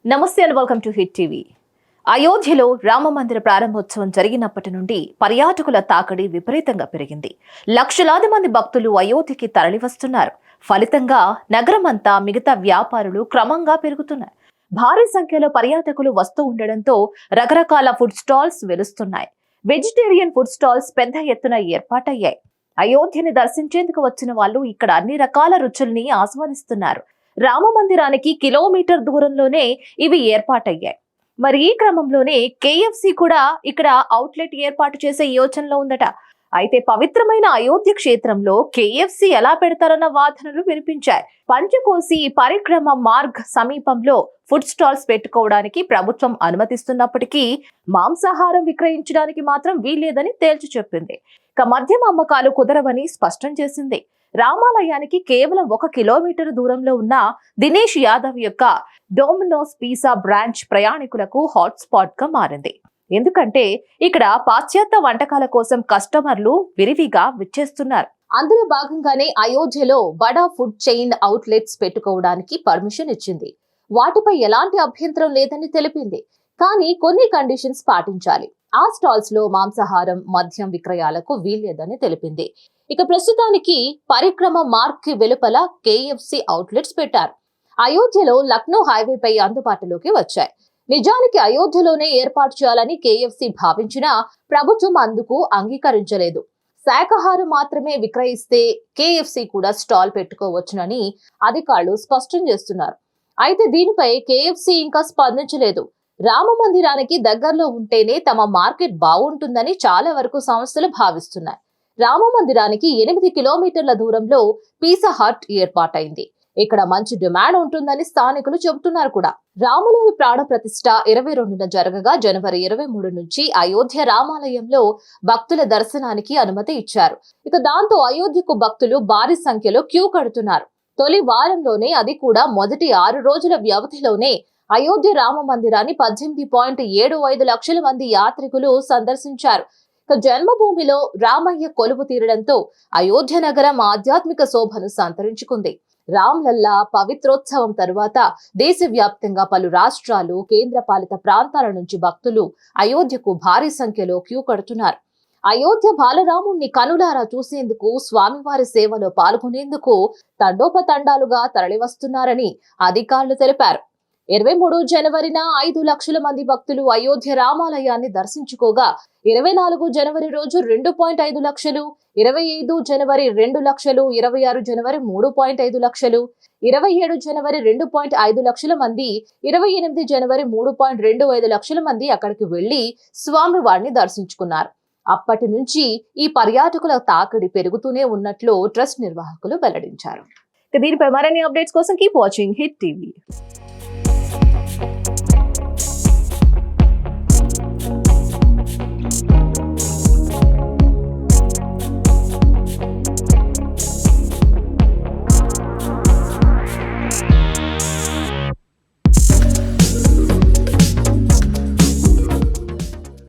నమస్తే and welcome to hit TV. అయోధ్యలో రామమందిర ప్రారంభోత్సవం జరిగినప్పటి నుండి పర్యాటకుల తాకిడి విపరీతంగా పెరిగింది. లక్షలాది మంది భక్తులు అయోధ్యకి తరలివస్తున్నారు. ఫలితంగా నగరమంతా మిగతా వ్యాపారులు క్రమంగా పెరుగుతున్నారు. భారీ సంఖ్యలో పర్యాటకులు వస్తూ ఉండడంతో రకరకాల ఫుడ్ స్టాల్స్ వెలుస్తున్నాయి. వెజిటేరియన్ ఫుడ్ స్టాల్స్ పెద్ద ఎత్తున ఏర్పాటయ్యాయి. అయోధ్యని దర్శించేందుకు వచ్చిన వాళ్ళు ఇక్కడ అన్ని రకాల రుచుల్ని ఆస్వాదిస్తున్నారు. రామ మందిరానికి కిలోమీటర్ దూరంలోనే ఇవి ఏర్పాటయ్యాయి. మరి ఈ క్రమంలోనే KFC కూడా ఇక్కడ అవుట్లెట్ ఏర్పాటు చేసే యోచనలో ఉందట. అయితే పవిత్రమైన అయోధ్య క్షేత్రంలో KFC ఎలా పెడతారన్న వాదనలు వినిపించాయి. పంచకోసి పరిక్రమ మార్గ్ సమీపంలో ఫుడ్ స్టాల్స్ పెట్టుకోవడానికి ప్రభుత్వం అనుమతిస్తున్నప్పటికీ మాంసాహారం విక్రయించడానికి మాత్రం వీల్లేదని తేల్చి చెప్పింది. ఇక మద్యం అమ్మకాలు కుదరవని స్పష్టం చేసింది. రామాలయానికి కేవలం 1 కిలోమీటర్ దూరంలో ఉన్న దినేష్ యాదవ్ యొక్క డొమినోస్ పిజ్జా బ్రాంచ్ ప్రయాణికులకు హాట్స్పాట్ గా మారింది. ఎందుకంటే ఇక్కడ పాశ్చాత్య వంటకాల కోసం కస్టమర్లు విరివిగా విచ్చేస్తున్నారు. అందులో భాగంగానే అయోధ్యలో బడా ఫుడ్ చైన్ అవుట్లెట్స్ పెట్టుకోవడానికి పర్మిషన్ ఇచ్చింది. వాటిపై ఎలాంటి అభ్యంతరం లేదని తెలిపింది. కానీ కొన్ని కండిషన్స్ పాటించాలి. ఆ స్టాల్స్ లో మాంసాహారం, మద్యం విక్రయాలకు వీల్లేదని తెలిపింది. ఇక ప్రస్తుతానికి పరిక్రమ మార్గ్ కి వెలుపల KFC అవుట్లెట్స్ పెట్టారు. అయోధ్యలో లక్నో హైవేపై అందుబాటులోకి వచ్చాయి. నిజానికి అయోధ్యలోనే ఏర్పాటు చేయాలని KFC భావించినా ప్రభుత్వం అందుకు అంగీకరించలేదు. శాకాహారం మాత్రమే విక్రయిస్తే KFC కూడా స్టాల్ పెట్టుకోవచ్చునని అధికారులు స్పష్టం చేస్తున్నారు. అయితే దీనిపై KFC ఇంకా స్పందించలేదు. రామ మందిరానికి దగ్గరలో ఉంటేనే తమ మార్కెట్ బాగుంటుందని చాలా వరకు సంస్థలు భావిస్తున్నాయి. రామ మందిరానికి 8 కిలోమీటర్ల దూరంలో పిజ్జా హట్ ఏర్పాటైంది. ఇక్కడ మంచి డిమాండ్ ఉంటుందని స్థానికులు చెబుతున్నారు కూడా. రాములోని ప్రాణ ప్రతిష్ఠ 22న జరగగా జనవరి 23 నుంచి అయోధ్య రామాలయంలో భక్తుల దర్శనానికి అనుమతి ఇచ్చారు. ఇక దాంతో అయోధ్యకు భక్తులు భారీ సంఖ్యలో క్యూ కడుతున్నారు. తొలి వారంలోనే, అది కూడా మొదటి 6 రోజుల వ్యవధిలోనే అయోధ్య రామ మందిరాన్ని 18.75 లక్షల మంది యాత్రికులు సందర్శించారు. ఇక జన్మభూమిలో రామయ్య కొలువు తీరడంతో అయోధ్య నగరం ఆధ్యాత్మిక శోభను సంతరించుకుంది. రామ్లల్లా పవిత్రోత్సవం తరువాత దేశవ్యాప్తంగా పలు రాష్ట్రాలు, కేంద్ర పాలిత ప్రాంతాల నుంచి భక్తులు అయోధ్యకు భారీ సంఖ్యలో క్యూ కడుతున్నారు. అయోధ్య బాలరాముణ్ణి కనులారా చూసేందుకు, స్వామివారి సేవలో పాల్గొనేందుకు తండోపతండాలుగా తరలివస్తున్నారని అధికారులు తెలిపారు. 23 జనవరిన 5 లక్షల మంది భక్తులు అయోధ్య రామాలయాన్ని దర్శించుకోగా 24 జనవరి రోజు 2.5 లక్షలు, 25 జనవరి 2 లక్షలు, 26 జనవరి 3.5 లక్షలు, 27 జనవరి 2.5 లక్షల మంది, 28 జనవరి 3.25 లక్షల మంది అక్కడికి వెళ్లి స్వామివారిని దర్శించుకున్నారు. అప్పటి నుంచి ఈ పర్యాటకుల తాకిడి పెరుగుతూనే ఉన్నట్లు ట్రస్ట్ నిర్వాహకులు వెల్లడించారు. దీనిపై మరిన్ని అప్డేట్స్ కోసం కీప్ వాచింగ్ హిట్ టీవీ.